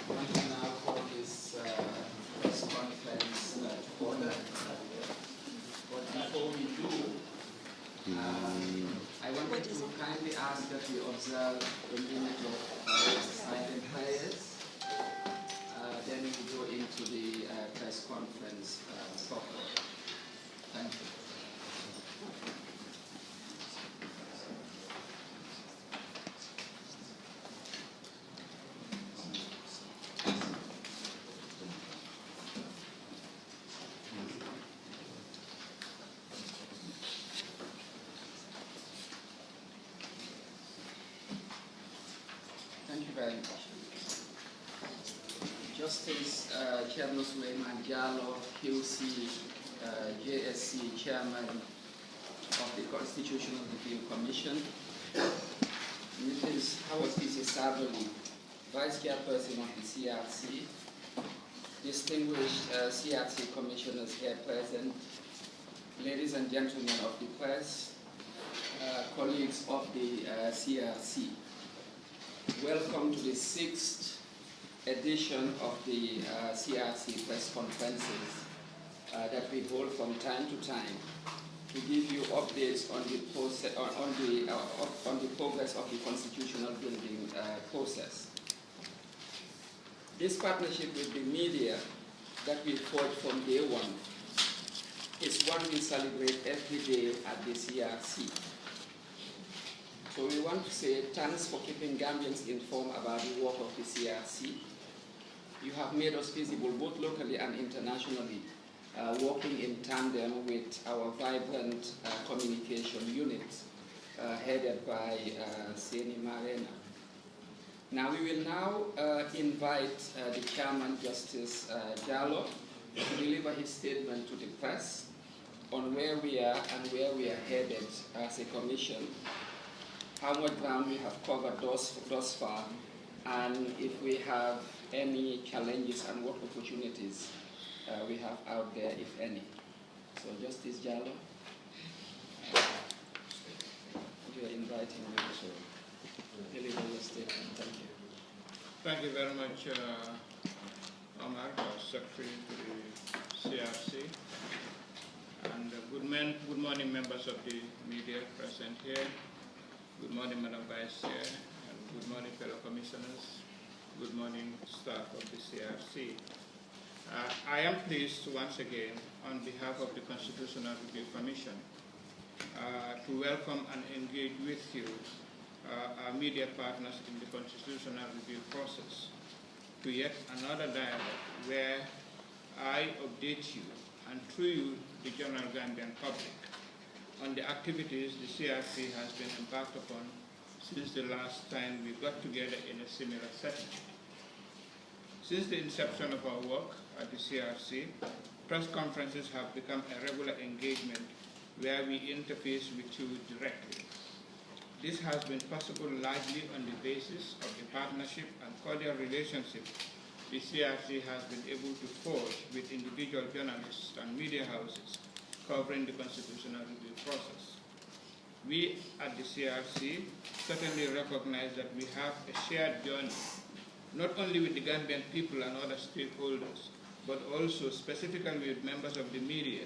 I want to now call this press conference to order. But before we do, I wanted to kindly ask that we observe a minute of silent prayers. Then we go into the press conference proper. Thank you. Thank you very much. Justice Chairman Suleiman Jallo, QC, JSC Chairman of the Constitutional Review Commission, Mrs. Howard Sabali, Vice Chairperson of the CRC, distinguished CRC commissioners here present, ladies and gentlemen of the press, colleagues of the CRC. Welcome to the 6th edition of the CRC press conferences that we hold from time to time to give you updates on the process, on the progress of the constitutional building process. This partnership with the media that we forged from day one is one we celebrate every day at the CRC. So we want to say thanks for keeping Gambians informed about the work of the CRC. You have made us visible both locally and internationally, working in tandem with our vibrant communication unit headed by Seni Marena. Now we will now invite the Chairman, Justice Jallo, to deliver his statement to the press on where we are and where we are headed as a commission, how much ground we have covered thus far, and if we have any challenges and what opportunities we have out there, if any. So Justice Jallo, we are inviting you to deliver your statement. Thank you. Thank you very much, Omar, Secretary to the CRC. And good morning, members of the media present here. Good morning, Madam Vice Chair, and good morning, fellow commissioners. Good morning, staff of the CRC. I am pleased to once again, on behalf of the Constitutional Review Commission, to welcome and engage with you, our media partners in the constitutional review process, to yet another dialogue where I update you, and through you, the general Gambian public, on the activities the CRC has been embarked upon since the last time we got together in a similar setting. Since the inception of our work at the CRC, press conferences have become a regular engagement where we interface with you directly. This has been possible largely on the basis of the partnership and cordial relationship the CRC has been able to forge with individual journalists and media houses covering the constitutional review process. We at the CRC certainly recognize that we have a shared journey, not only with the Gambian people and other stakeholders, but also specifically with members of the media,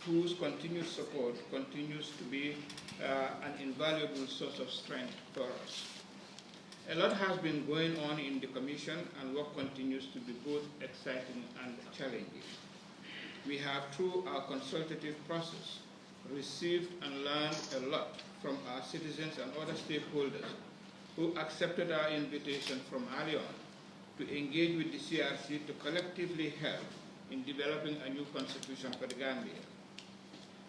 whose continued support continues to be an invaluable source of strength for us. A lot has been going on in the Commission, and work continues to be both exciting and challenging. We have, through our consultative process, received and learned a lot from our citizens and other stakeholders who accepted our invitation from early on to engage with the CRC to collectively help in developing a new constitution for the Gambia.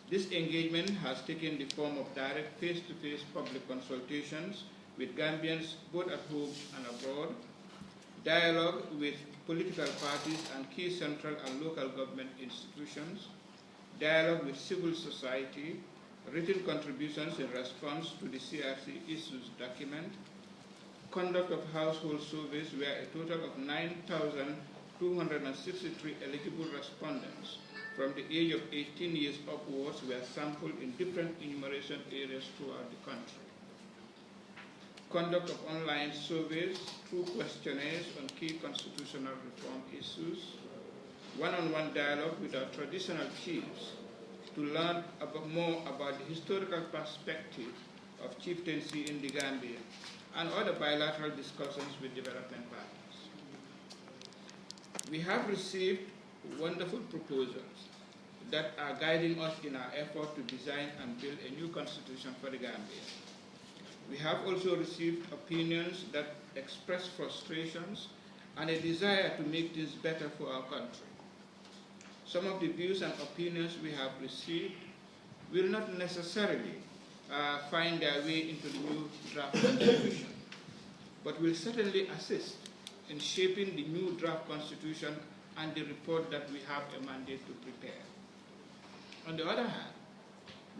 This engagement has taken the form of direct face-to-face public consultations with Gambians both at home and abroad, dialogue with political parties and key central and local government institutions, dialogue with civil society, written contributions in response to the CRC issues document, conduct of household surveys where a total of 9,263 eligible respondents from the age of 18 years upwards were sampled in different enumeration areas throughout the country. conduct of online surveys through questionnaires on key constitutional reform issues, one-on-one dialogue with our traditional chiefs to learn more about the historical perspective of chieftaincy in the Gambia, and other bilateral discussions with development partners. We have received wonderful proposals that are guiding us in our effort to design and build a new constitution for the Gambia. We have also received opinions that express frustrations and a desire to make things better for our country. Some of the views and opinions we have received will not necessarily find their way into the new draft constitution, but will certainly assist in shaping the new draft constitution and the report that we have a mandate to prepare. On the other hand,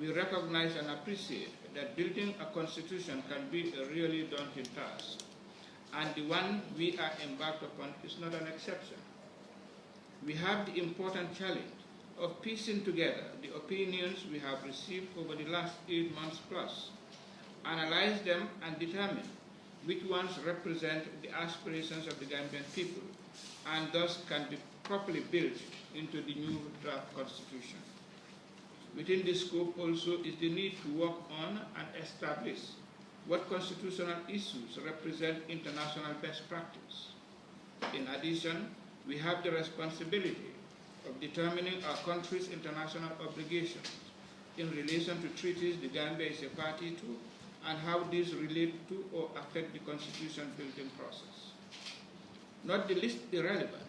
we recognize and appreciate that building a constitution can be a really daunting task, and the one we are embarked upon is not an exception. We have the important challenge of piecing together the opinions we have received over the last 8 months plus, analyze them and determine which ones represent the aspirations of the Gambian people and thus can be properly built into the new draft constitution. Within this scope also is the need to work on and establish what constitutional issues represent international best practice. In addition, we have the responsibility of determining our country's international obligations in relation to treaties the Gambia is a party to and how these relate to or affect the constitution building process. Not the least irrelevant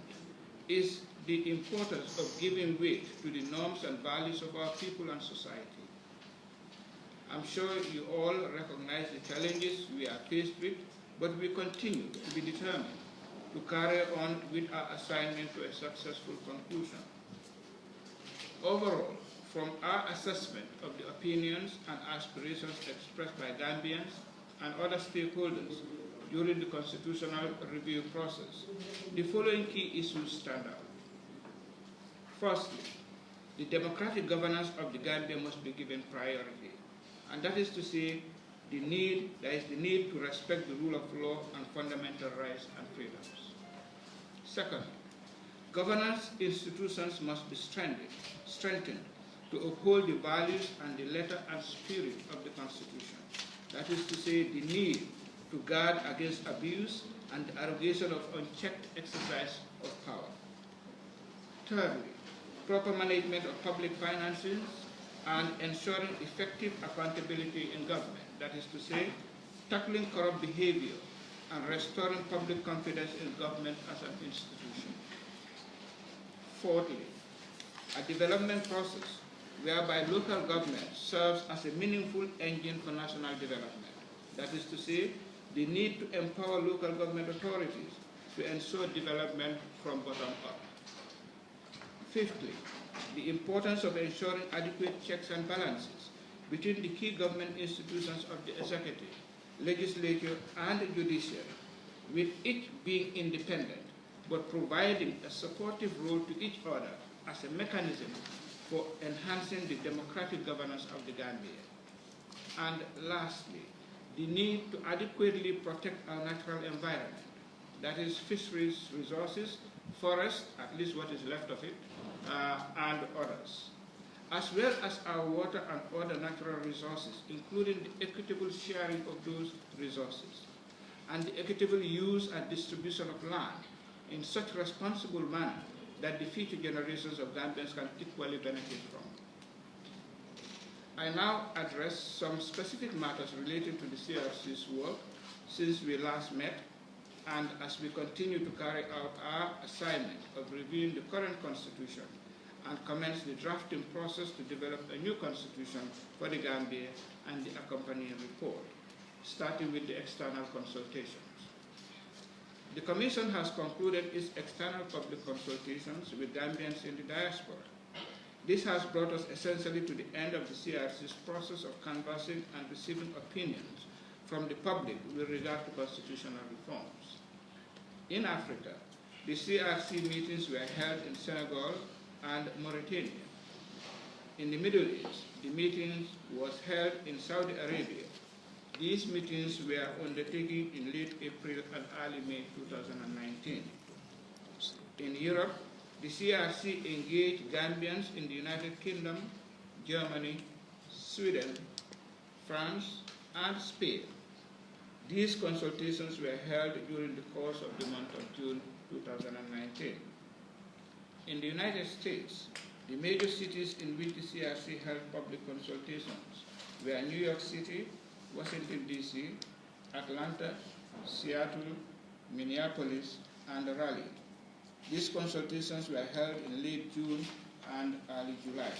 is the importance of giving weight to the norms and values of our people and society. I'm sure you all recognize the challenges we are faced with, but we continue to be determined to carry on with our assignment to a successful conclusion. Overall, from our assessment of the opinions and aspirations expressed by Gambians and other stakeholders during the constitutional review process, the following key issues stand out. Firstly, the democratic governance of the Gambia must be given priority, and that is to say, there is the need to respect the rule of law and fundamental rights and freedoms. Second, governance institutions must be strengthened to uphold the values and the letter and spirit of the Constitution. That is to say, the need to guard against abuse and the arrogation of unchecked exercise of power. Thirdly, proper management of public finances and ensuring effective accountability in government. That is to say, tackling corrupt behavior and restoring public confidence in government as an institution. Fourthly, a development process whereby local government serves as a meaningful engine for national development. That is to say, the need to empower local government authorities to ensure development from bottom up. Fifthly, the importance of ensuring adequate checks and balances between the key government institutions of the executive, legislature, and the judiciary, with each being independent, but providing a supportive role to each other as a mechanism for enhancing the democratic governance of the Gambia. And lastly, the need to adequately protect our natural environment, that is fisheries resources, forests, at least what is left of it, and others, as well as our water and other natural resources, including the equitable sharing of those resources, and the equitable use and distribution of land in such responsible manner that the future generations of Gambians can equally benefit from. I now address some specific matters relating to the CRC's work since we last met, and as we continue to carry out our assignment of reviewing the current constitution and commence the drafting process to develop a new constitution for the Gambia and the accompanying report, starting with the external consultations. The Commission has concluded its external public consultations with Gambians in the diaspora. This has brought us essentially to the end of the CRC's process of canvassing and receiving opinions from the public with regard to constitutional reforms. In Africa, the CRC meetings were held in Senegal and Mauritania. In the Middle East, the meeting was held in Saudi Arabia. These meetings were undertaken in late April and early May 2019. In Europe, the CRC engaged Gambians in the United Kingdom, Germany, Sweden, France, and Spain. These consultations were held during the course of the month of June 2019. In the United States, the major cities in which the CRC held public consultations were New York City, Washington, D.C., Atlanta, Seattle, Minneapolis, and Raleigh. These consultations were held in late June and early July.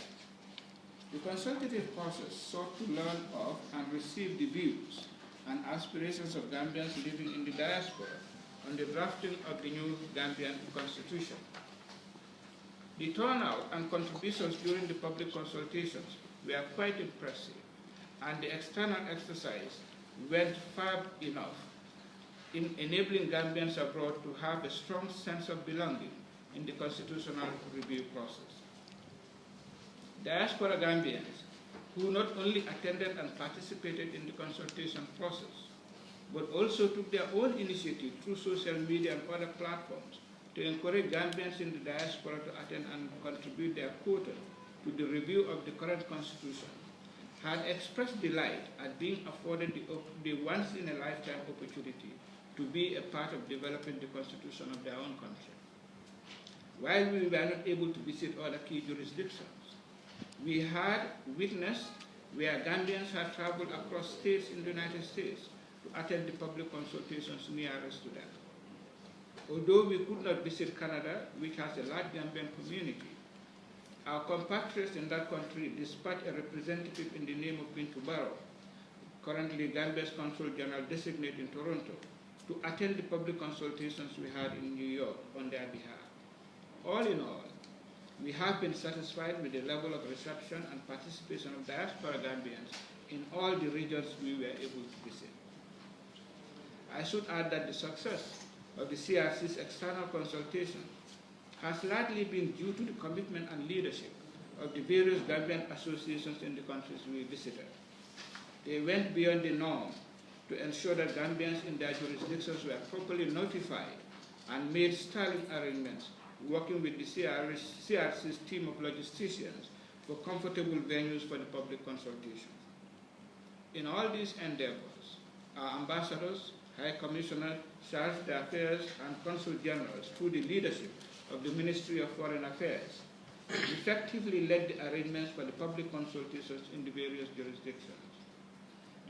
The consultative process sought to learn of and receive the views and aspirations of Gambians living in the diaspora on the drafting of the new Gambian constitution. The turnout and contributions during the public consultations were quite impressive, and the external exercise went far enough in enabling Gambians abroad to have a strong sense of belonging in the constitutional review process. Diaspora Gambians, who not only attended and participated in the consultation process, but also took their own initiative through social media and other platforms to encourage Gambians in the diaspora to attend and contribute their quota to the review of the current constitution, had expressed delight at being afforded the once-in-a-lifetime opportunity to be a part of developing the constitution of their own country. While we were not able to visit other key jurisdictions, we had witnessed where Gambians had traveled across states in the United States to attend the public consultations nearest to them. Although we could not visit Canada, which has a large Gambian community, our compatriots in that country dispatched a representative in the name of Bintu Barrow, currently Gambia's Consul General designate in Toronto, to attend the public consultations we had in New York on their behalf. All in all, we have been satisfied with the level of reception and participation of diaspora Gambians in all the regions we were able to visit. I should add that the success of the CRC's external consultation has largely been due to the commitment and leadership of the various Gambian associations in the countries we visited. They went beyond the norm to ensure that Gambians in their jurisdictions were properly notified and made sterling arrangements, working with the CRC's team of logisticians for comfortable venues for the public consultation. In all these endeavors, our ambassadors, High Commissioner, Charge d'Affaires, and Consul Generals, through the leadership of the Ministry of Foreign Affairs, effectively led the arrangements for the public consultations in the various jurisdictions.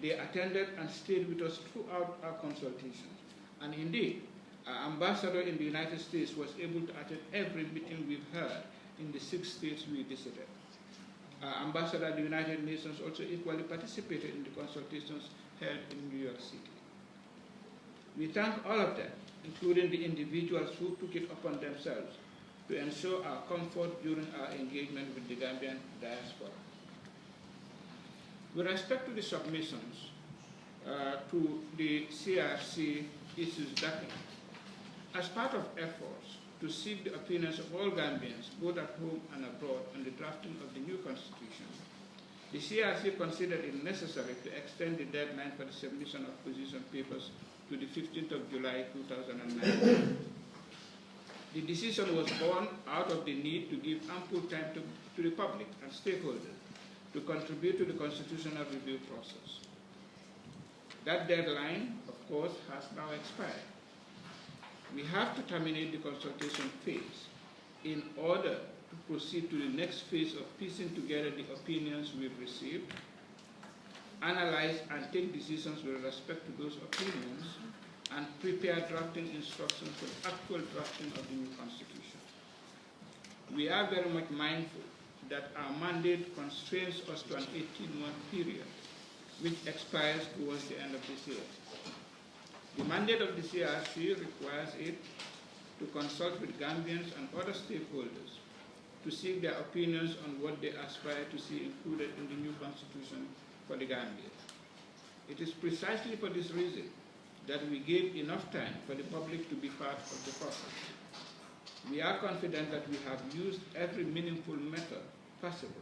They attended and stayed with us throughout our consultations, and indeed, our ambassador in the United States was able to attend every meeting we've heard in the 6 states we visited. Our ambassador at the United Nations also equally participated in the consultations held in New York City. We thank all of them, including the individuals who took it upon themselves to ensure our comfort during our engagement with the Gambian diaspora. With respect to the submissions to the CRC issues document, as part of efforts to seek the opinions of all Gambians, both at home and abroad, on the drafting of the new constitution, the CRC considered it necessary to extend the deadline for the submission of position papers to the 15th of July 2009. The decision was born out of the need to give ample time to the public and stakeholders to contribute to the constitutional review process. That deadline, of course, has now expired. We have to terminate the consultation phase in order to proceed to the next phase of piecing together the opinions we've received, analyze and take decisions with respect to those opinions, and prepare drafting instructions for the actual drafting of the new constitution. We are very much mindful that our mandate constrains us to an 18-month period, which expires towards the end of this year. The mandate of the CRC requires it to consult with Gambians and other stakeholders to seek their opinions on what they aspire to see included in the new constitution for the Gambia. It is precisely for this reason that we gave enough time for the public to be part of the process. We are confident that we have used every meaningful method possible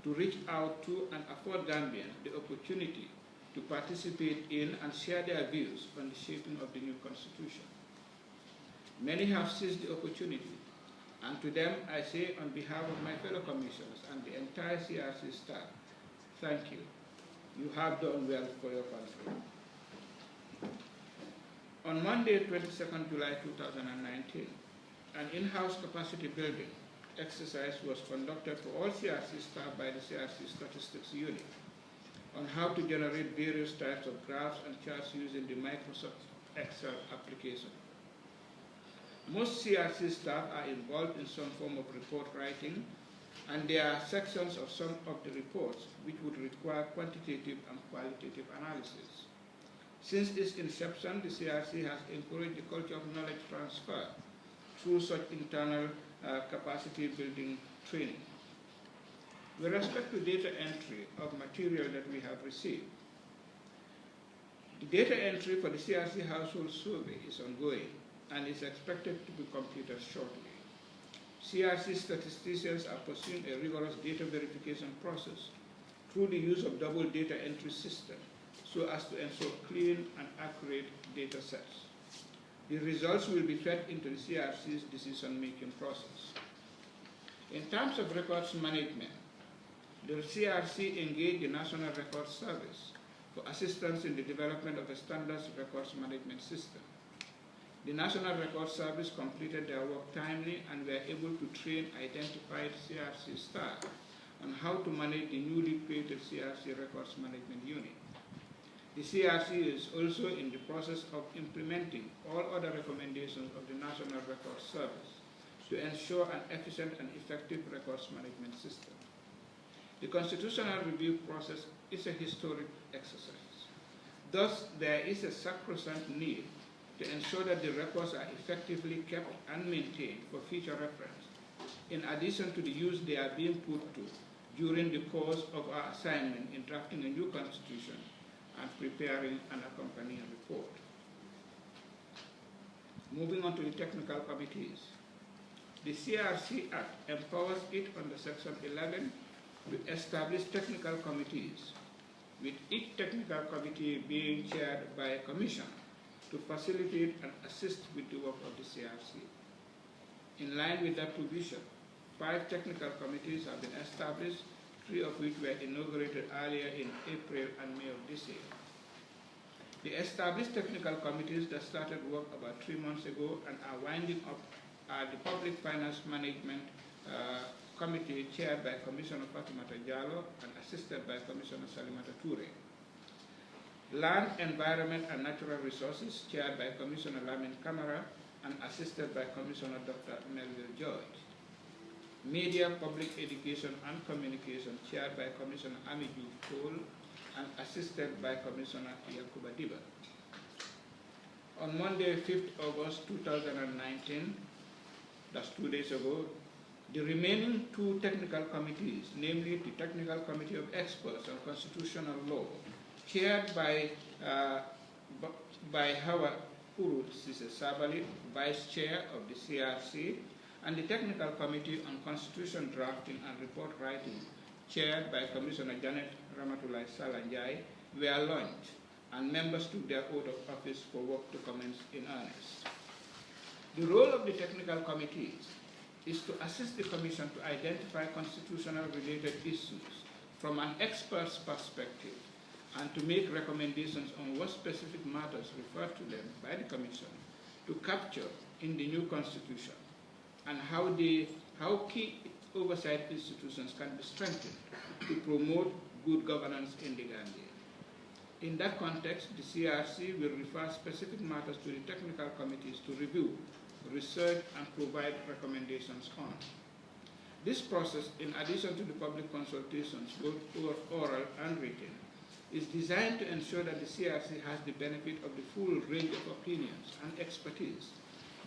to reach out to and afford Gambians the opportunity to participate in and share their views on the shaping of the new constitution. Many have seized the opportunity, and to them I say on behalf of my fellow commissioners and the entire CRC staff, thank you. You have done well for your country. On Monday, 22nd July 2019, an in-house capacity building exercise was conducted for all CRC staff by the CRC Statistics Unit on how to generate various types of graphs and charts using the Microsoft Excel application. Most CRC staff are involved in some form of report writing, and there are sections of some of the reports which would require quantitative and qualitative analysis. Since its inception, the CRC has encouraged the culture of knowledge transfer through such internal capacity building training. With respect to data entry of material that we have received, the data entry for the CRC household survey is ongoing and is expected to be completed shortly. CRC statisticians are pursuing a rigorous data verification process through the use of double data entry system so as to ensure clean and accurate data sets. The results will be fed into the CRC's decision-making process. In terms of records management, the CRC engaged the National Records Service for assistance in the development of a standards records management system. The National Records Service completed their work timely and were able to train identified CRC staff on how to manage the newly created CRC Records Management Unit. The CRC is also in the process of implementing all other recommendations of the National Records Service to ensure an efficient and effective records management system. The constitutional review process is a historic exercise. Thus, there is a sacrosanct need to ensure that the records are effectively kept and maintained for future reference, in addition to the use they are being put to during the course of our assignment in drafting a new constitution and preparing an accompanying report. Moving on to the technical committees. The CRC Act empowers it under Section 11 to establish technical committees, with each technical committee being chaired by a commissioner to facilitate and assist with the work of the CRC. In line with that provision, 5 technical committees have been established, 3 of which were inaugurated earlier in April and May of this year. The established technical committees that started work about 3 months ago and are winding up are the Public Finance Management Committee, chaired by Commissioner Fatimata Jallo and assisted by Commissioner Salimata Toure. Land, Environment and Natural Resources, chaired by Commissioner Lamin Kamara and assisted by Commissioner Dr. Melville George. Media, Public Education and Communication, chaired by Commissioner Amiju Cole and assisted by Commissioner Yakuba Diba. On Monday, 5th August 2019, that's 2 days ago, the remaining 2 technical committees, namely the Technical Committee of Experts on Constitutional Law, chaired by Hawa Uru Sise Sabali, Vice Chair of the CRC, and the Technical Committee on Constitution Drafting and Report Writing, chaired by Commissioner Janet Ramatulai Salanjai, were launched, and members took their oath of office for work to commence in earnest. The role of the technical committees is to assist the Commission to identify constitutional-related issues from an expert's perspective and to make recommendations on what specific matters referred to them by the Commission to capture in the new Constitution and how key oversight institutions can be strengthened to promote good governance in the Gambia. In that context, the CRC will refer specific matters to the technical committees to review, research, and provide recommendations on. This process, in addition to the public consultations, both oral and written, is designed to ensure that the CRC has the benefit of the full range of opinions and expertise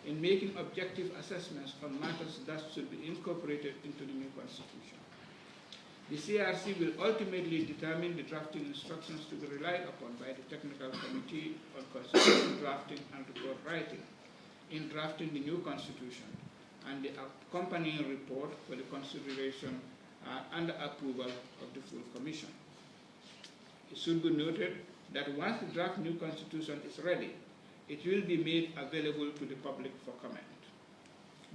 in making objective assessments on matters that should be incorporated into the new Constitution. The CRC will ultimately determine the drafting instructions to be relied upon by the Technical Committee on Constitution Drafting and Report Writing in drafting the new Constitution and the accompanying report for the consideration and approval of the full Commission. It should be noted that once the draft new constitution is ready, it will be made available to the public for comment.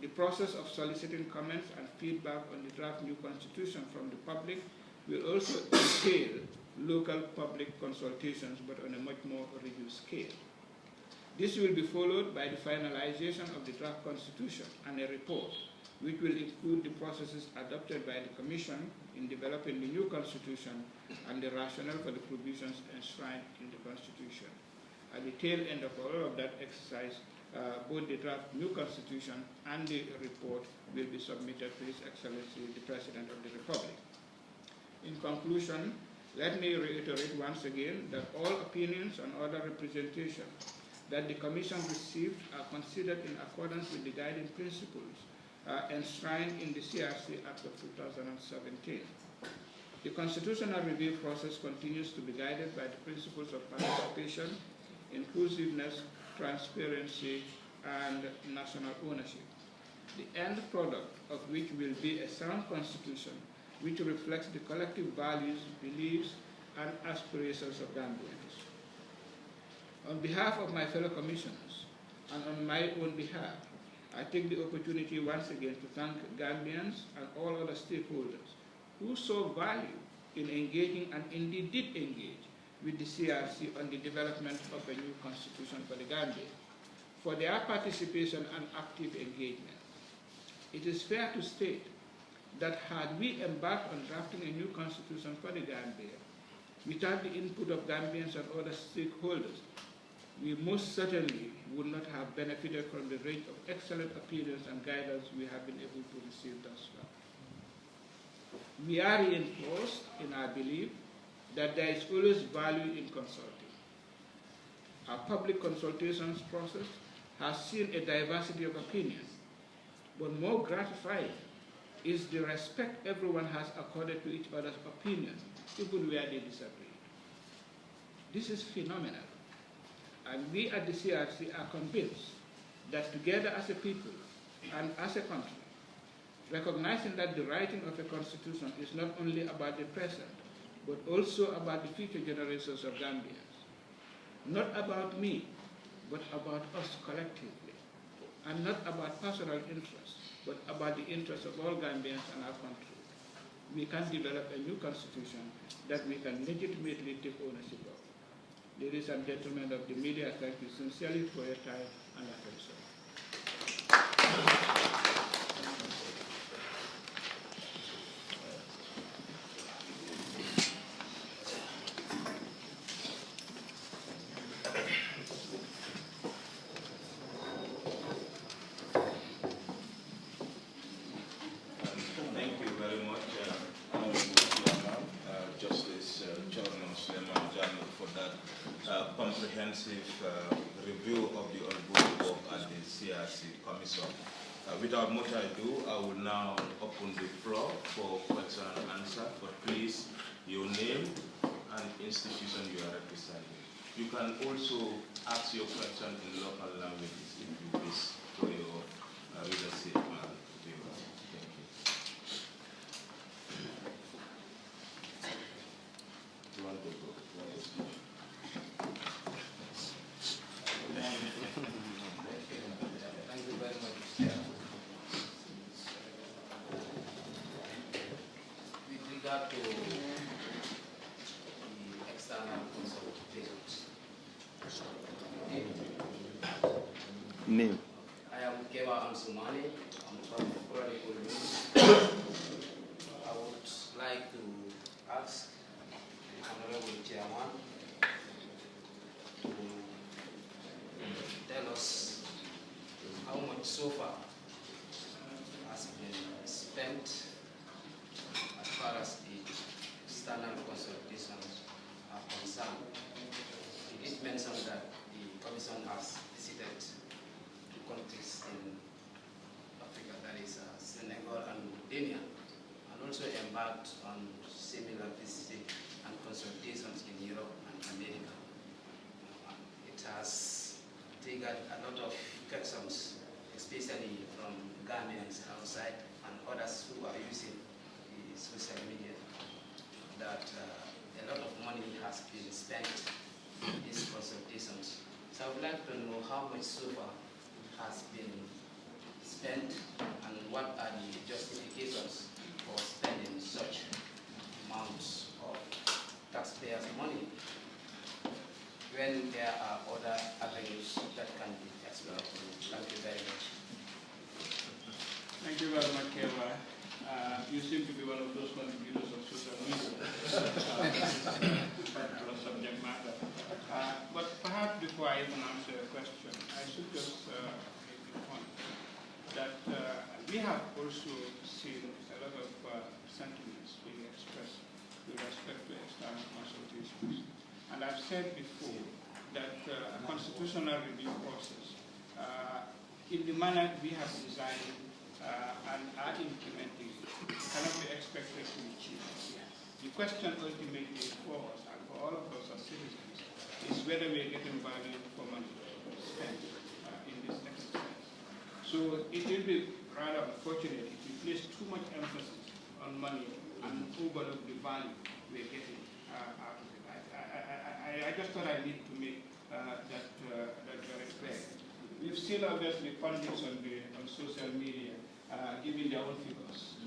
The process of soliciting comments and feedback on the draft new constitution from the public will also entail local public consultations, but on a much more reduced scale. This will be followed by the finalization of the draft constitution and a report, which will include the processes adopted by the Commission in developing the new constitution and the rationale for the provisions enshrined in the constitution. At the tail end of all of that exercise, both the draft new constitution and the report will be submitted to His Excellency the President of the Republic. In conclusion, let me reiterate once again that all opinions and other representations that the Commission received are considered in accordance with the guiding principles enshrined in the CRC Act of 2017. The constitutional review process continues to be guided by the principles of participation, inclusiveness, transparency, and national ownership. The end product of which will be a sound constitution which reflects the collective values, beliefs, and aspirations of Gambians. On behalf of my fellow commissioners, and on my own behalf, I take the opportunity once again to thank Gambians and all other stakeholders who saw value in engaging and indeed did engage with the CRC on the development of a new constitution for the Gambia, for their participation and active engagement. It is fair to state that had we embarked on drafting a new constitution for the Gambia, without the input of Gambians and other stakeholders, we most certainly would not have benefited from the range of excellent opinions and guidance we have been able to receive thus far. We are reinforced in our belief that there is always value in consulting. Our public consultations process has seen a diversity of opinions, but more gratifying is the respect everyone has accorded to each other's opinion, even where they disagree. This is phenomenal, and we at the CRC are convinced that together as a people and as a country, recognizing that the writing of a constitution is not only about the present, but also about the future generations of Gambians. Not about me, but about us collectively, and not about personal interests, but about the interests of all Gambians and our country. We can develop a new constitution that we can legitimately take ownership of. Ladies and gentlemen of the media, thank you sincerely for your time and attention. Comprehensive review of the ongoing work at the CRC Commission. Without much ado, I will now open the floor for question and answer, but please, your name and institution you are representing. You can also ask your question in local languages if you wish for your readership and viewers. Thank you. Do you want to go? Thank you very much, Chair. With regard to the external consultations, Name. I am Kewa Ansumani. I'm from Chronicle News. I would like to ask the Honorable Chairman to tell us how much so far has been spent as far as the external consultations are concerned. It is mentioned that the Commission has visited two countries in Africa, that is Senegal and Mauritania, and also embarked on similar visiting and consultations in Europe and America. It has triggered a lot of questions, especially from Gambians outside and others who are using the social media, that a lot of money has been spent these consultations. So I would like to know how much so far has been spent and what are the justifications for spending such amounts of taxpayers' money when there are other avenues that can be explored. Thank you very much. Thank you very much, Keva. You seem to be one of those contributors of social media. Particular subject matter. But perhaps before I even answer your question, I should just make the point that we have also seen a lot of sentiments being expressed with respect to external consultations. And I've said before that a constitutional review process, in the manner we have designed and are implementing, cannot be expected to be achieved. The question ultimately for us and for all of us as citizens is whether we are getting value for money spent in this exercise. So it will be rather unfortunate if we place too much emphasis on money and overlook the value we are getting out of it. I just thought I need to make that very clear. We've seen obviously pundits on social media giving their own figures,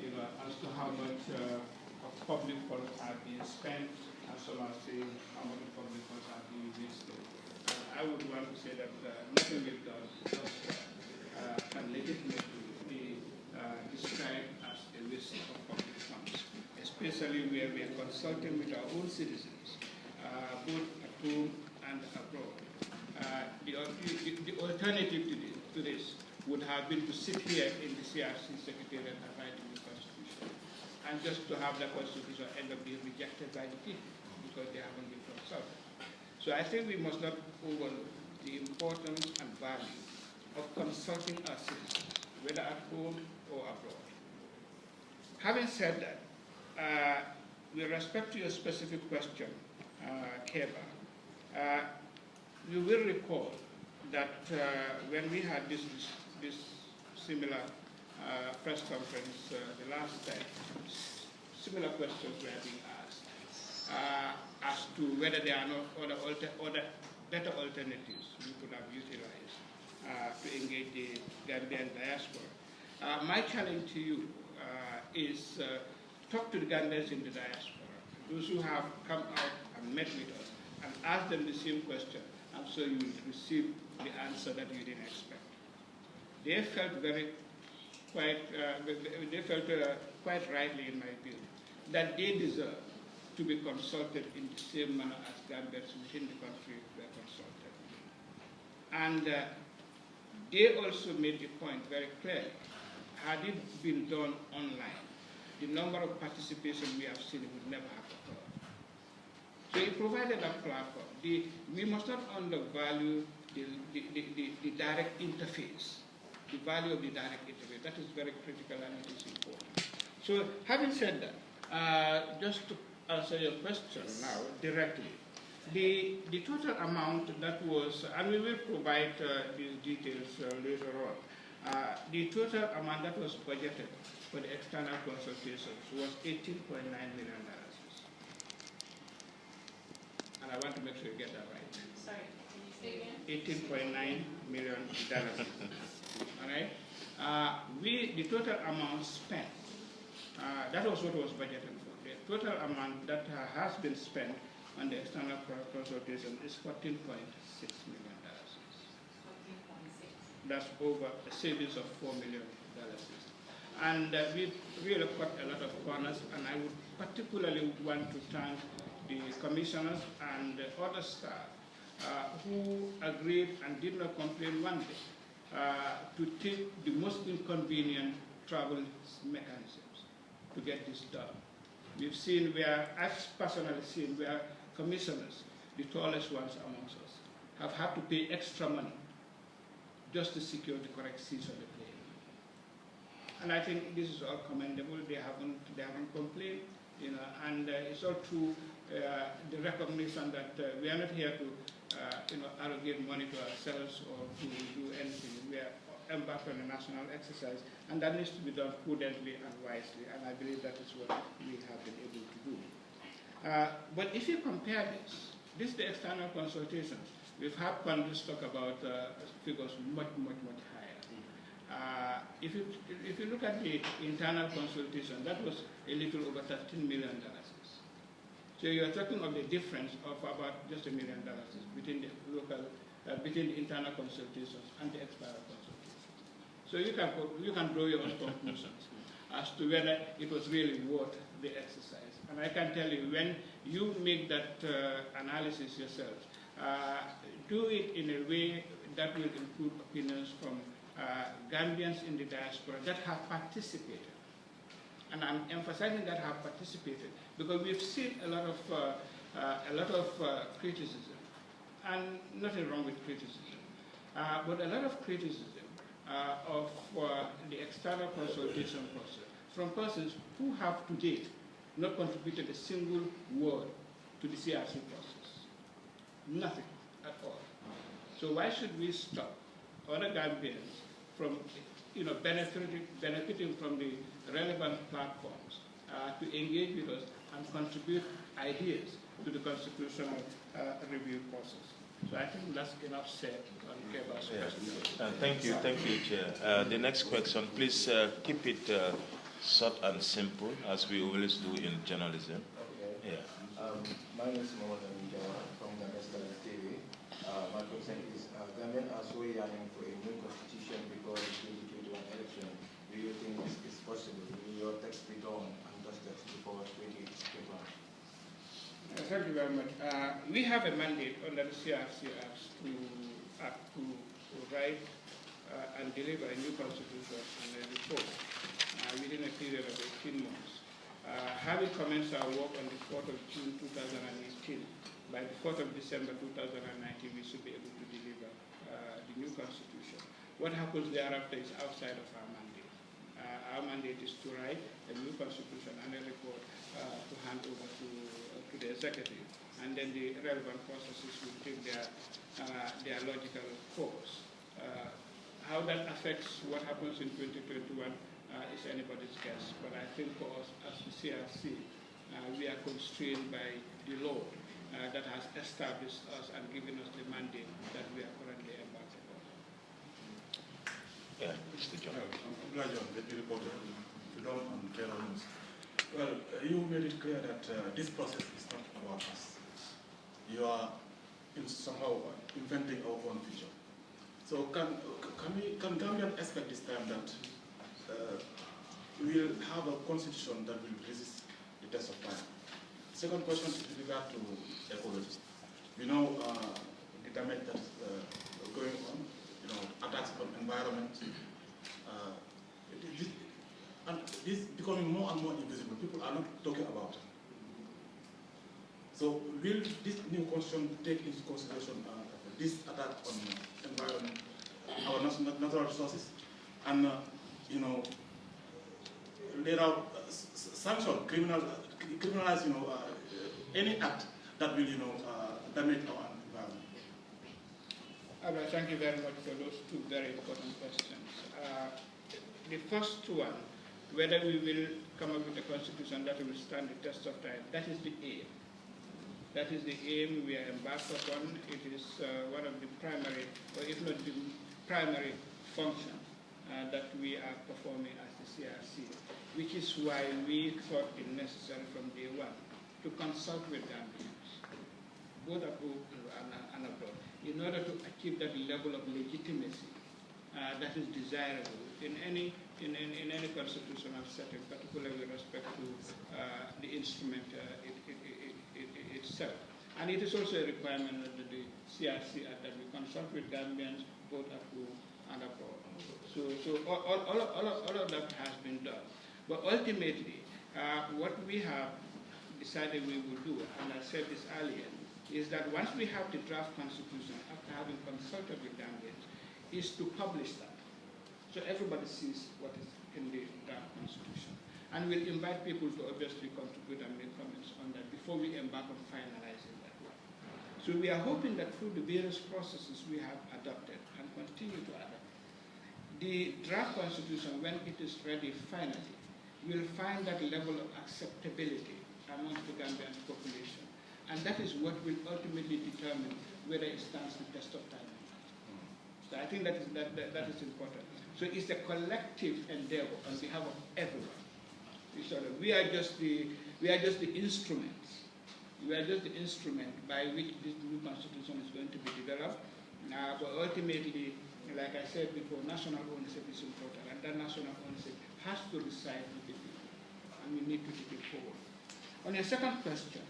you know, as to how much of public funds are being spent, and some are saying how much public funds are being wasted. I would want to say that nothing we've done can legitimately be described as a waste of public funds, especially where we are consulting with our own citizens, both at home and abroad. The alternative to this would have been to sit here in the CRC Secretariat and write the Constitution, and just to have the Constitution end up being rejected by the people because they haven't been consulted. So I think we must not overlook the importance and value of consulting our citizens, whether at home or abroad. Having said that, with respect to your specific question, Keba, you will recall that when we had this similar press conference the last time, similar questions were being asked as to whether there are no other better alternatives we could have utilized to engage the Gambian diaspora. My challenge to you is talk to the Gambians in the diaspora, those who have come out and met with us, and ask them the same question. I'm sure you will receive the answer that you didn't expect. They felt quite rightly, in my view, that they deserve to be consulted in the same manner as Gambians within the country were consulted. And they also made the point very clearly. Had it been done online, the number of participation we have seen would never have occurred. So it provided a platform. We must not undervalue the direct interface, the value of the direct interface. That is very critical and it is important. So having said that, just to answer your question now directly, the total amount that was, and we will provide these details later on, the total amount that was budgeted for the external consultations was $18.9 million. And I want to make sure you get that right. Sorry, can you say again? $18.9 million. All right. The total amount spent, that was what was budgeted for. The total amount that has been spent on the external consultation is $14.6 million. 14.6. That's over a savings of $4 million. And we really cut a lot of corners, and I would particularly want to thank the commissioners and the other staff who agreed and did not complain one day to take the most inconvenient travel mechanisms to get this done. We've seen where, I've personally seen where commissioners, the tallest ones amongst us, have had to pay extra money just to secure the correct seats on the plane. And I think this is all commendable. They haven't complained, you know, and it's all through the recognition that we are not here to, allocate money to ourselves or to do anything. We are embarked on a national exercise, and that needs to be done prudently and wisely, and I believe that is what we have been able to do. But if you compare this This is the external consultations. We've had panelists talk about figures much higher. If you look at the internal consultation, that was a little over $13 million. So you are talking of the difference of about just $1 million between the between the internal consultations and the external consultations. So you can draw your own conclusions as to whether it was really worth the exercise. And I can tell you, when you make that analysis yourselves, do it in a way that will include opinions from Gambians in the diaspora that have participated. And I'm emphasizing that have participated because we've seen a lot of criticism, and nothing wrong with criticism, but a lot of criticism of the external consultation process from persons who have to date not contributed a single word to the CRC process. Nothing at all. So why should we stop other Gambians from benefiting from the relevant platforms to engage with us and contribute ideas to the constitutional review process? So I think that's enough said on Keba's question. Thank you, Chair. The next question, please keep it short and simple, as we always do in journalism. Okay. Yeah. My name is Mohamed Jawa from Gambia TV. My question is, Gambian are so yearning for a new constitution before the 2021 election. Do you think this is possible? Will your text be done and dusted before 2021? Thank you very much. We have a mandate under the CRC Act to write and deliver a new constitution and a report within a period of 18 months. Having commenced our work on the 4th of June 2018, by the 4th of December 2019, we should be able to deliver the new constitution. What happens thereafter is outside of our mandate. Our mandate is to write a new constitution and a report to hand over to the executive, and then the relevant processes will take their logical course. How that affects what happens in 2021 is anybody's guess, but I think for us as the CRC, we are constrained by the law that has established us and given us the mandate that we are currently embarked upon. Yeah, Mr. John. I'm glad you're the reporter, Fidon and Carolins. Well, you made it clear that this process is not about us. You are somehow inventing our own future. So can Gambian expect this time that we'll have a constitution that will resist the test of time? Second question is with regard to ecology. We know the damage that is going on, attacks on environment. And this is becoming more and more invisible. People are not talking about it. So will this new constitution take into consideration this attack on environment, our natural resources, and lay out sanction, criminalize any act that will damage our environment? Thank you very much for those two very important questions. The first one, whether we will come up with a constitution that will stand the test of time, that is the aim. That is the aim we are embarked upon. It is one of the primary, or if not the primary function that we are performing as the CRC, which is why we thought it necessary from day one to consult with Gambians, both at home and abroad, in order to achieve that level of legitimacy that is desirable in any constitutional setting, particularly with respect to the instrument itself. And it is also a requirement under the CRC that we consult with Gambians both at home and abroad. So all of that has been done. But ultimately, what we have decided we will do, and I said this earlier, is that once we have the draft constitution, after having consulted with Gambians, is to publish that. So everybody sees what is in the draft constitution. And we'll invite people to obviously contribute and make comments on that before we embark on finalizing that one. So we are hoping that through the various processes we have adopted and continue to adopt, the draft constitution, when it is ready finally, will find that level of acceptability amongst the Gambian population And that is what will ultimately determine whether it stands the test of time. So I think that is important. So it's a collective endeavor on behalf of everyone. We are just the instruments. We are just the instrument by which this new constitution is going to be developed. But ultimately, like I said before, national ownership is important, and that national ownership has to reside with the people, and we need to take it forward. On your second question,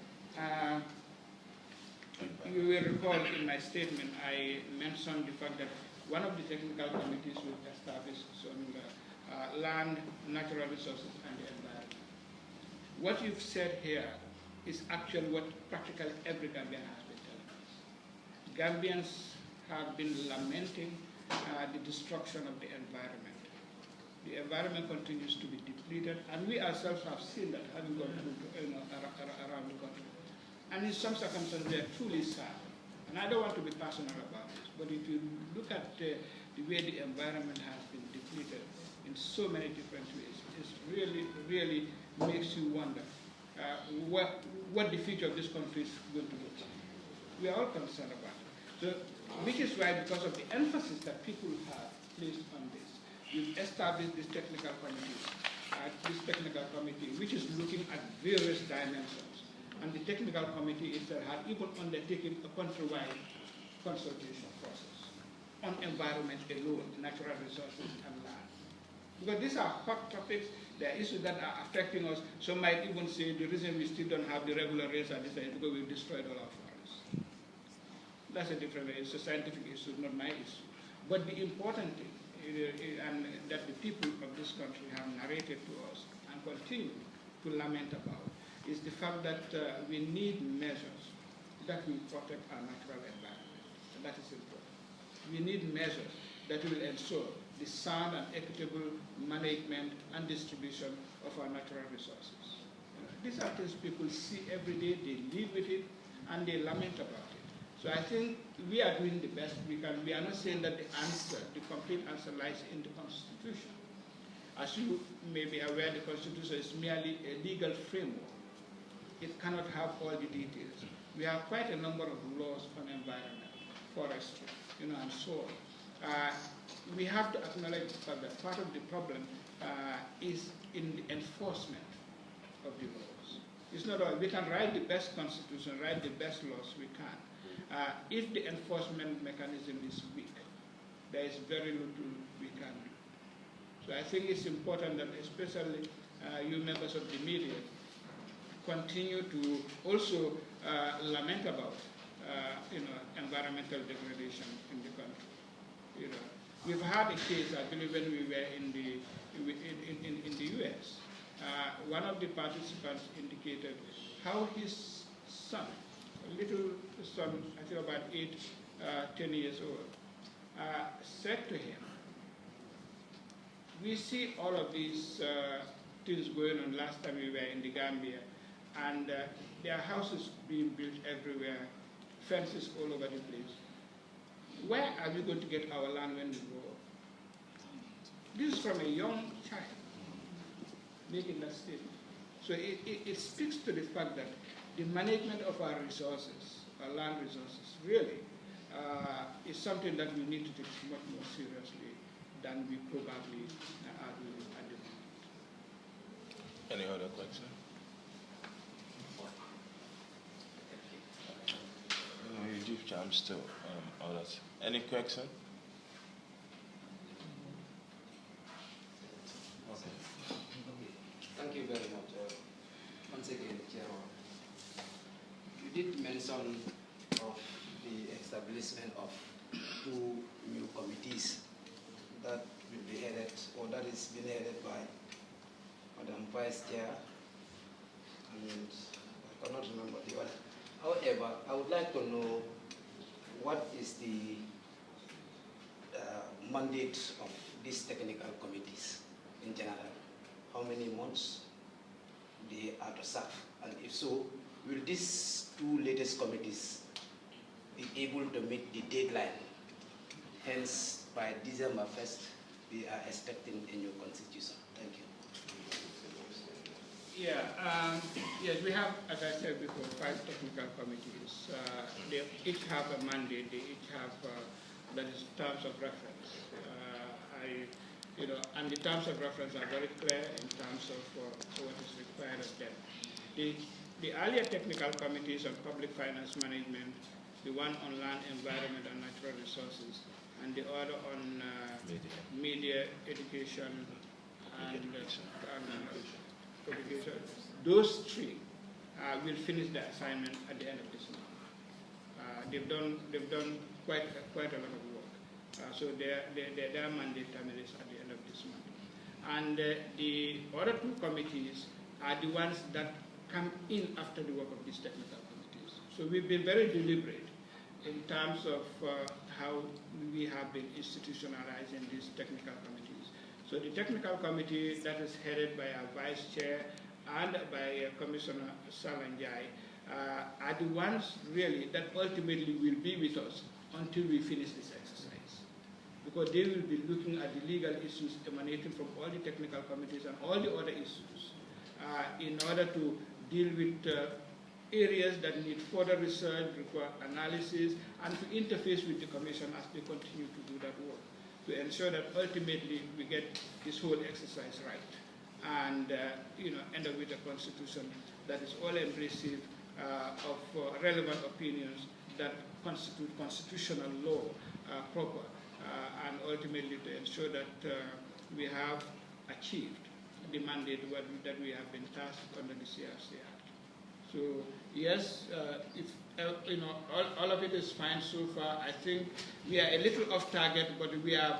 you will recall in my statement I mentioned the fact that one of the technical committees will establish some land, natural resources, and the environment. What you've said here is actually what practically every Gambian has been telling us. Gambians have been lamenting the destruction of the environment. The environment continues to be depleted, and we ourselves have seen that having gone through around the country. And in some circumstances, they are truly sad. And I don't want to be personal about it, but if you look at the way the environment has been depleted in so many different ways, it really, really makes you wonder what the future of this country is going to look like. We are all concerned about it. So, which is why, because of the emphasis that people have placed on this, we've established this technical committee, which is looking at various dimensions. And the technical committee itself had even undertaken a countrywide consultation process on environment alone, natural resources and land. Because these are hot topics, they are issues that are affecting us. Some might even say the reason we still don't have the regular rates at this time is because we've destroyed all our forests. That's a different, it's a scientific issue, not my issue. But the important thing, and that the people of this country have narrated to us and continue to lament about, is the fact that we need measures that will protect our natural environment. And that is important. We need measures that will ensure the sound and equitable management and distribution of our natural resources. These are things people see every day, they live with it, and they lament about it. So I think we are doing the best we can. We are not saying that the answer, the complete answer lies in the Constitution. As you may be aware, the Constitution is merely a legal framework. It cannot have all the details. We have quite a number of laws on environment, forestry, and so on. We have to acknowledge the fact that part of the problem is in the enforcement of the laws. It's not all. We can write the best constitution, write the best laws we can. If the enforcement mechanism is weak, there is very little we can do. So I think it's important that especially you members of the media continue to also lament about environmental degradation in the country. We've had a case, I believe, when we were in the US. One of the participants indicated how his son, a little son, I think about 10 years old, said to him, "We see all of these things going on last time we were in the Gambia, and there are houses being built everywhere, fences all over the place. Where are we going to get our land when we grow up?" This is from a young child making that statement. So it speaks to the fact that the management of our resources, our land resources, really is something that we need to take much more seriously than we probably are doing at the moment. Any other question? You give chance to others. Any question? Thank you very much. Once again, Chairman, you did mention of the establishment of 2 new committees that will be headed, or that is being headed by Madam Vice Chair, and I cannot remember the other. However, I would like to know what is the mandate of these technical committees in general. How many months they are to serve? And if so, will these 2 latest committees be able to meet the deadline? Hence, by December 1st, we are expecting a new constitution. Thank you. Yes, we have, as I said before, 5 technical committees. They each have a mandate. They each have that is terms of reference. And the terms of reference are very clear in terms of what is required of them. The earlier technical committees on public finance management, the one on land, environment, and natural resources, and the other on media, education, and publication. Those 3 will finish the assignment at the end of this month. They've done quite a lot of work. So their mandate terminates at the end of this month. And the other 2 committees are the ones that come in after the work of these technical committees. So we've been very deliberate in terms of how we have been institutionalizing these technical committees. So the technical committee that is headed by our vice chair and by Commissioner Salanjai are the ones really that ultimately will be with us until we finish this exercise. Because they will be looking at the legal issues emanating from all the technical committees and all the other issues in order to deal with areas that need further research, require analysis, and to interface with the Commission as they continue to do that work, to ensure that ultimately we get this whole exercise right, and end up with a constitution that is all-embracing of relevant opinions that constitute constitutional law proper, and ultimately to ensure that we have achieved the mandate that we have been tasked under the CRC Act. So yes, all of it is fine so far. I think we are a little off target, but we are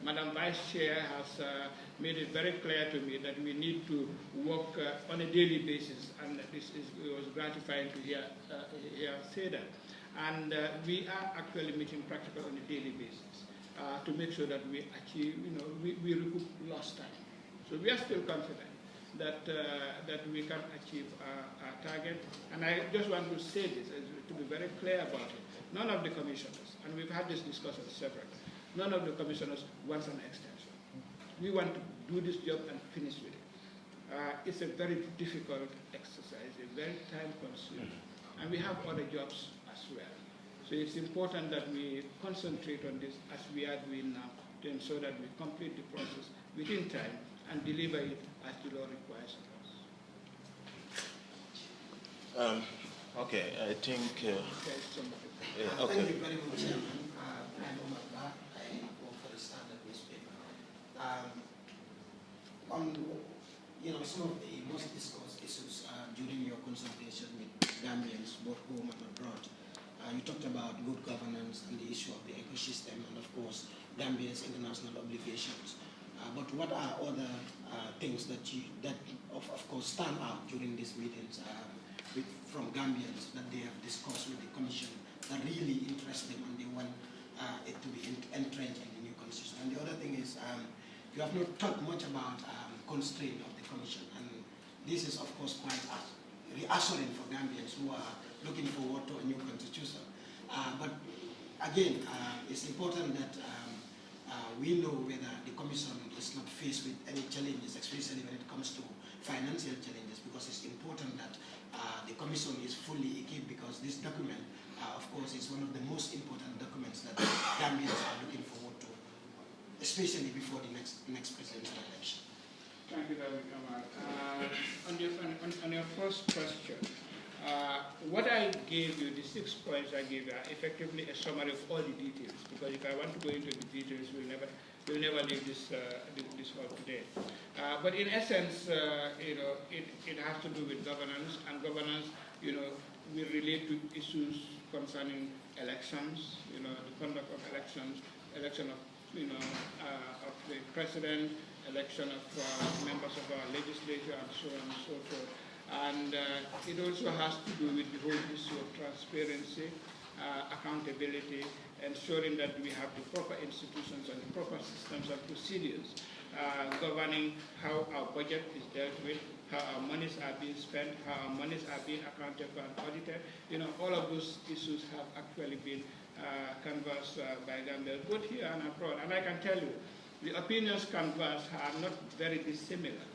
Madam Vice Chair has made it very clear to me that we need to work on a daily basis, and it was gratifying to hear say that. And we are actually meeting practically on a daily basis to make sure that we achieve, we recoup lost time. So we are still confident that we can achieve our target. And I just want to say this, to be very clear about it. None of the commissioners, and we've had this discussion several times, none of the commissioners wants an extension. We want to do this job and finish with it. It's a very difficult exercise, a very time-consuming, and we have other jobs as well. So it's important that we concentrate on this as we are doing now to ensure that we complete the process within time and deliver it as the law requires of us. Okay, I think... Okay. Thank you very much, Chairman. I'm Omar Ba. I work for the Standard newspaper. On some of the most discussed issues during your consultation with Gambians, both home and abroad, you talked about good governance and the issue of the ecosystem and, of course, Gambia's international obligations. But what are other things that of course stand out during these meetings from Gambians that they have discussed with the Commission that really interest them and they want it to be entrenched in the new constitution? And the other thing is you have not talked much about constraint of the Commission, and this is of course quite reassuring for Gambians who are looking forward to a new constitution. But again, it's important that we know whether the Commission is not faced with any challenges, especially when it comes to financial challenges, because it's important that the Commission is fully equipped, because this document, of course, is one of the most important documents that Gambians are looking forward to, especially before the next presidential election. Thank you very much, Omar. On your first question, what I gave you, the 6 points I gave you, are effectively a summary of all the details, because if I want to go into the details, we'll never leave this hall today. But in essence, it has to do with governance, and governance, will relate to issues concerning elections, the conduct of elections, election of the president, election of members of our legislature, and so on and so forth. And it also has to do with the whole issue of transparency, accountability, ensuring that we have the proper institutions and the proper systems and procedures governing how our budget is dealt with, how our monies are being spent, how our monies are being accounted for and audited. All of those issues have actually been canvassed by Gambia, both here and abroad. And I can tell you, the opinions canvassed are not very dissimilar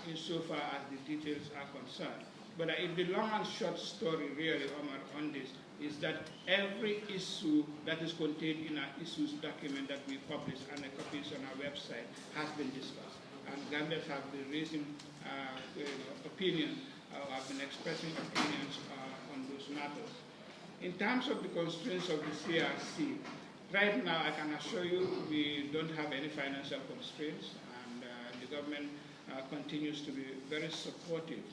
insofar as the details are concerned. But the long and short story really, Omar, on this is that every issue that is contained in our issues document that we publish and the copies on our website has been discussed. And Gambians have been raising opinions, have been expressing opinions on those matters. In terms of the constraints of the CRC, right now I can assure you we don't have any financial constraints, and the government continues to be very supportive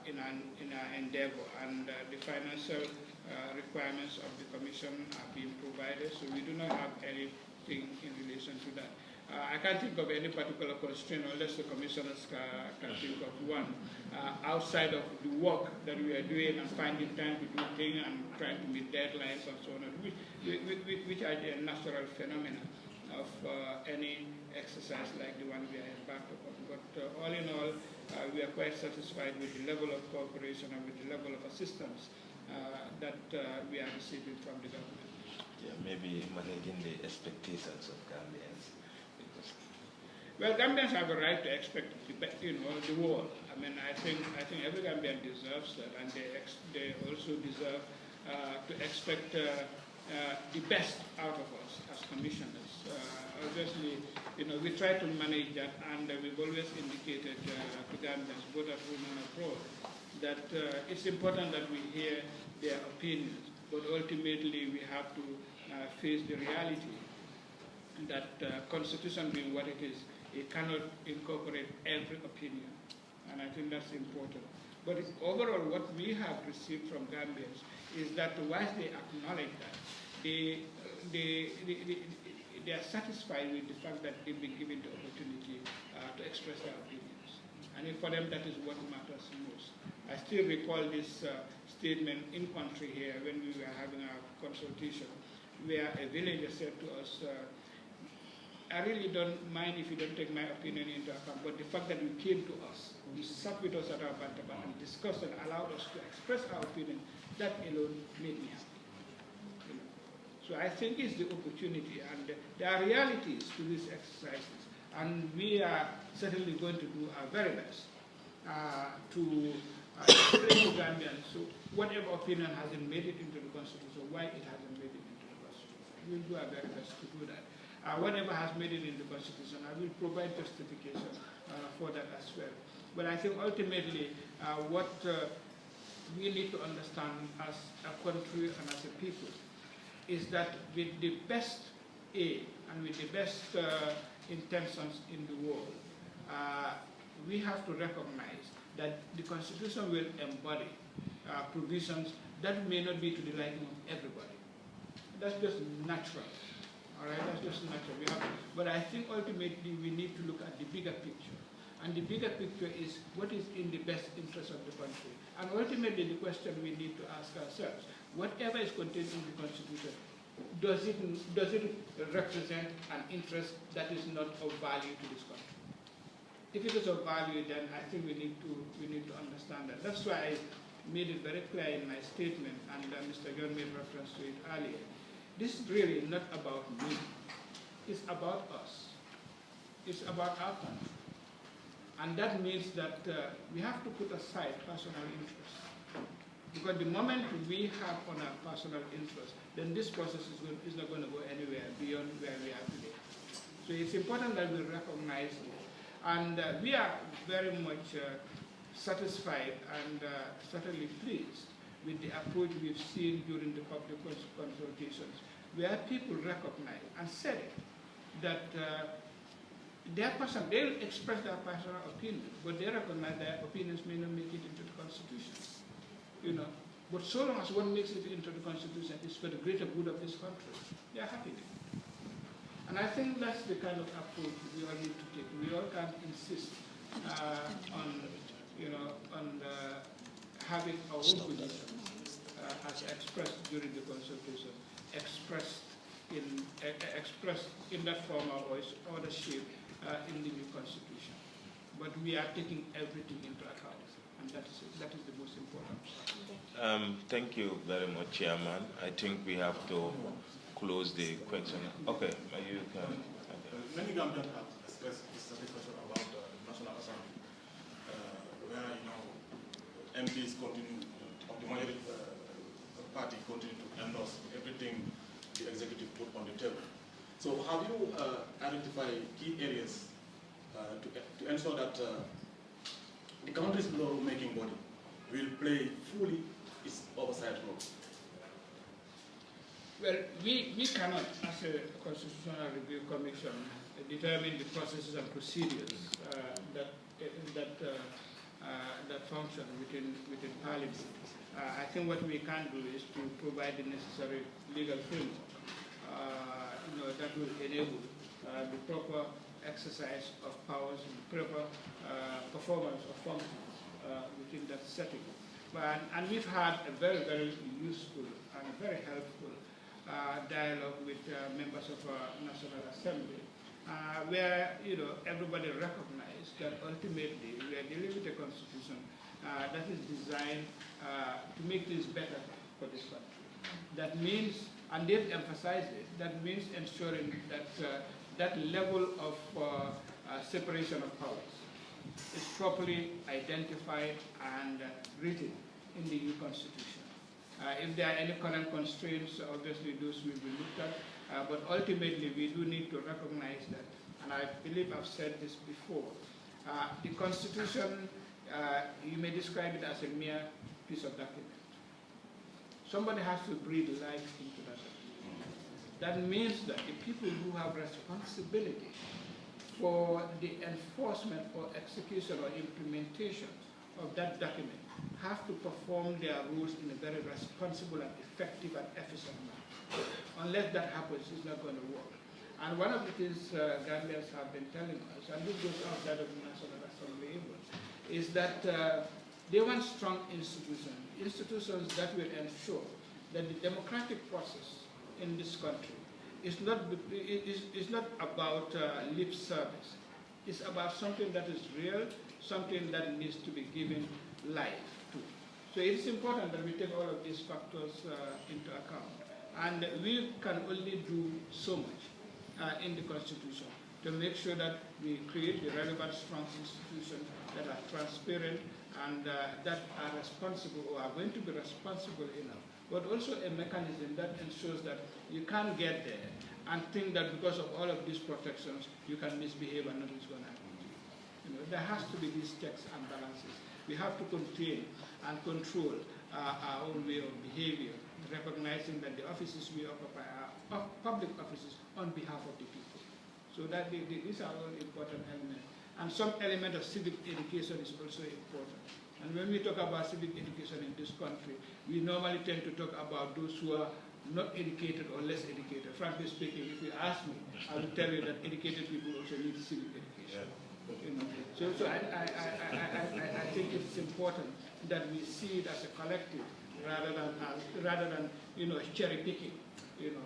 in our endeavor, and the financial requirements of the Commission are being provided, so we do not have anything in relation to that. I can't think of any particular constraint unless the commissioners can think of one outside of the work that we are doing and finding time to do things and trying to meet deadlines and so on, which are the natural phenomena of any exercise like the one we are embarked upon. But all in all, we are quite satisfied with the level of cooperation and with the level of assistance that we are receiving from the government. Yeah, maybe managing the expectations of Gambians. Well, Gambians have a right to expect, the world. I mean, I think every Gambian deserves that, and they also deserve to expect the best out of us as commissioners. Obviously, we try to manage that, and we've always indicated to Gambians, both at home and abroad, that it's important that we hear their opinions, but ultimately we have to face the reality that Constitution being what it is, it cannot incorporate every opinion, and I think that's important. But overall, what we have received from Gambians is that whilst they acknowledge that, they are satisfied with the fact that they've been given the opportunity to express their opinions. And for them, that is what matters most. I still recall this statement in country here when we were having our consultation, where a villager said to us, I really don't mind if you don't take my opinion into account, but the fact that you came to us, you sat with us at our bantaban and discussed and allowed us to express our opinion, that alone made me happy. So I think it's the opportunity, and there are realities to these exercises, and we are certainly going to do our very best to explain to Gambians so whatever opinion hasn't made it into the Constitution, why it hasn't made it into the Constitution. We'll do our very best to do that. Whatever has made it in the Constitution, I will provide justification for that as well. But I think ultimately what we need to understand as a country and as a people is that with the best aim and with the best intentions in the world, we have to recognize that the Constitution will embody provisions that may not be to the liking of everybody. That's just natural. All right, that's just natural. But I think ultimately we need to look at the bigger picture. And the bigger picture is what is in the best interest of the country. And ultimately the question we need to ask ourselves, whatever is contained in the Constitution, does it represent an interest that is not of value to this country? If it is of value, then I think we need to understand that. That's why I made it very clear in my statement, and Mr. John made reference to it earlier. This is really not about me. It's about us. It's about our country. And that means that we have to put aside personal interests. Because the moment we have on our personal interests, then this process is not going to go anywhere beyond where we are today. So it's important that we recognize it. And we are very much satisfied and certainly pleased with the approach we've seen during the public consultations, where people recognize and said it, that they'll express their personal opinion, but they recognize their opinions may not make it into the Constitution. But so long as one makes it into the Constitution, it's for the greater good of this country. They are happy. And I think that's the kind of approach we all need to take. We all can't insist on having our own positions as expressed during the consultation, expressed in that form or other shape in the new Constitution. But we are taking everything into account, and that is the most important part. Thank you very much, Chairman. I think we have to close the question. Okay, you can. Many Gambians have expressed dissatisfaction about the national National Assembly, where MPs continue, of the majority party continue to endorse everything the executive put on the table. So have you identified key areas to ensure that the country's law-making body will play fully its oversight role? Well, we cannot, as a Constitutional Review Commission, determine the processes and procedures that function within Parliament. I think what we can do is to provide the necessary legal framework that will enable the proper exercise of powers and proper performance of functions within that setting. And we've had a very, very useful and very helpful dialogue with members of our National Assembly, where everybody recognized that ultimately we are dealing with a constitution that is designed to make things better for this country. That means, and they've emphasized it, that means ensuring that that level of separation of powers is properly identified and written in the new constitution. If there are any current constraints, obviously those will be looked at, but ultimately we do need to recognize that, and I believe I've said this before, the constitution, you may describe it as a mere piece of document. Somebody has to breathe life into that document. That means that the people who have responsibility for the enforcement or execution or implementation of that document have to perform their roles in a very responsible and effective and efficient manner. Unless that happens, it's not going to work. And one of the things Gambians have been telling us, and this goes outside of the National Assembly even, is that they want strong institutions that will ensure that the democratic process in this country is not about lip service. It's about something that is real, something that needs to be given life to. So it's important that we take all of these factors into account. And we can only do so much in the Constitution to make sure that we create the relevant, strong institutions that are transparent and that are responsible or are going to be responsible enough, but also a mechanism that ensures that you can't get there and think that because of all of these protections, you can misbehave and nothing's going to happen to you. There has to be these checks and balances. We have to contain and control our own way of behavior, recognizing that the offices we occupy are public offices on behalf of the people. So that these are all important elements. And some element of civic education is also important. And when we talk about civic education in this country, we normally tend to talk about those who are not educated or less educated. Frankly speaking, if you ask me, I will tell you that educated people also need civic education. So I think it's important that we see it as a collective rather than cherry picking,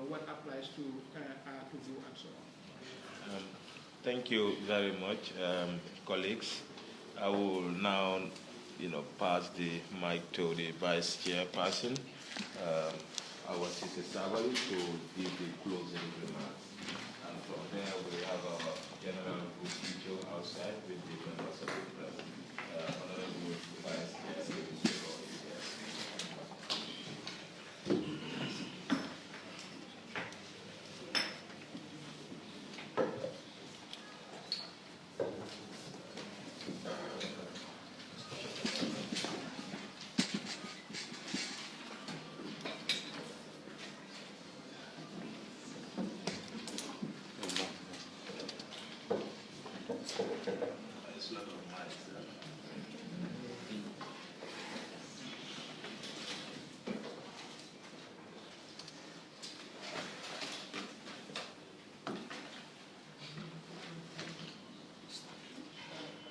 what applies to you and so on. Thank you very much, colleagues. I will now, pass the mic to the Vice Chairperson, our Sister Savali, to give the closing remarks. And from there, we have our General Group Teacher outside with the members of the press. Honorable Vice Chairperson.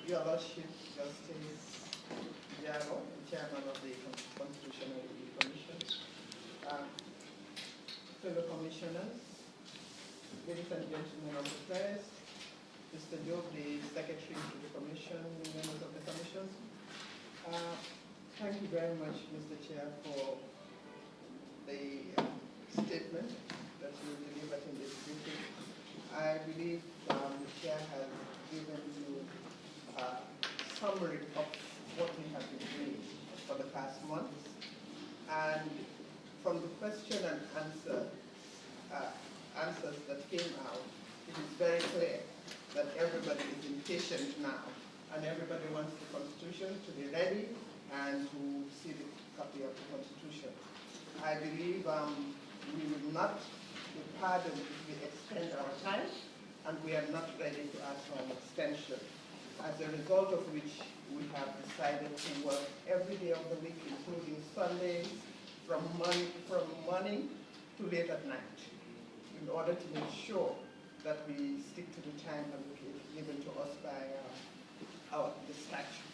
Your Lordship, Justice Diallo, Chairman of the Constitutional Review Commission, fellow commissioners, ladies and gentlemen of the press, Mr. Job, the Secretary to the Commission, members of the Commission. Thank you very much, Mr. Chair, for the statement that you delivered in this briefing. I believe the Chair has given you summary of what we have been doing for the past months. And from the question and answers that came out, it is very clear that everybody is impatient now, and everybody wants the Constitution to be ready and to see the copy of the Constitution. I believe we will not be pardoned if we extend our time, and we are not ready to ask for an extension. As a result of which, we have decided to work every day of the week, including Sundays, from morning to late at night, in order to make sure that we stick to the time allocated given to us by the statute.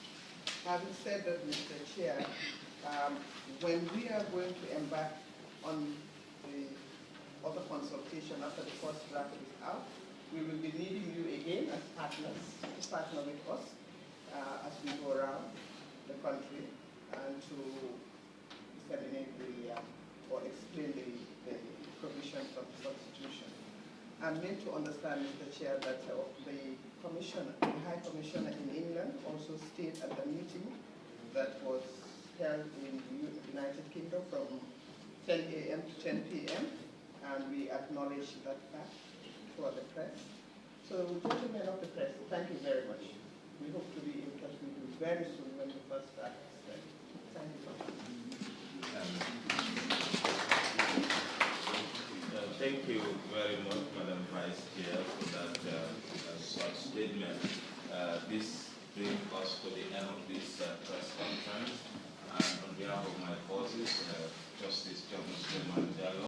Having said that, Mr. Chair, when we are going to embark on the other consultation after the first draft is out, we will be needing you again as partners to partner with us as we go around the country and to disseminate or explain the provisions of the Constitution. I'm made to understand, Mr. Chair, that the High Commissioner in England also stayed at the meeting that was held in the United Kingdom from 10 a.m. to 10 p.m., and we acknowledge that fact for the press. So, gentlemen of the press, thank you very much. We hope to be in touch with you very soon when the first draft is ready. Thank you very much. Thank you very much, Madam Vice Chair, for that short statement. This brings us to the end of this press conference. And on behalf of my bosses, Justice John Muslim Mandela,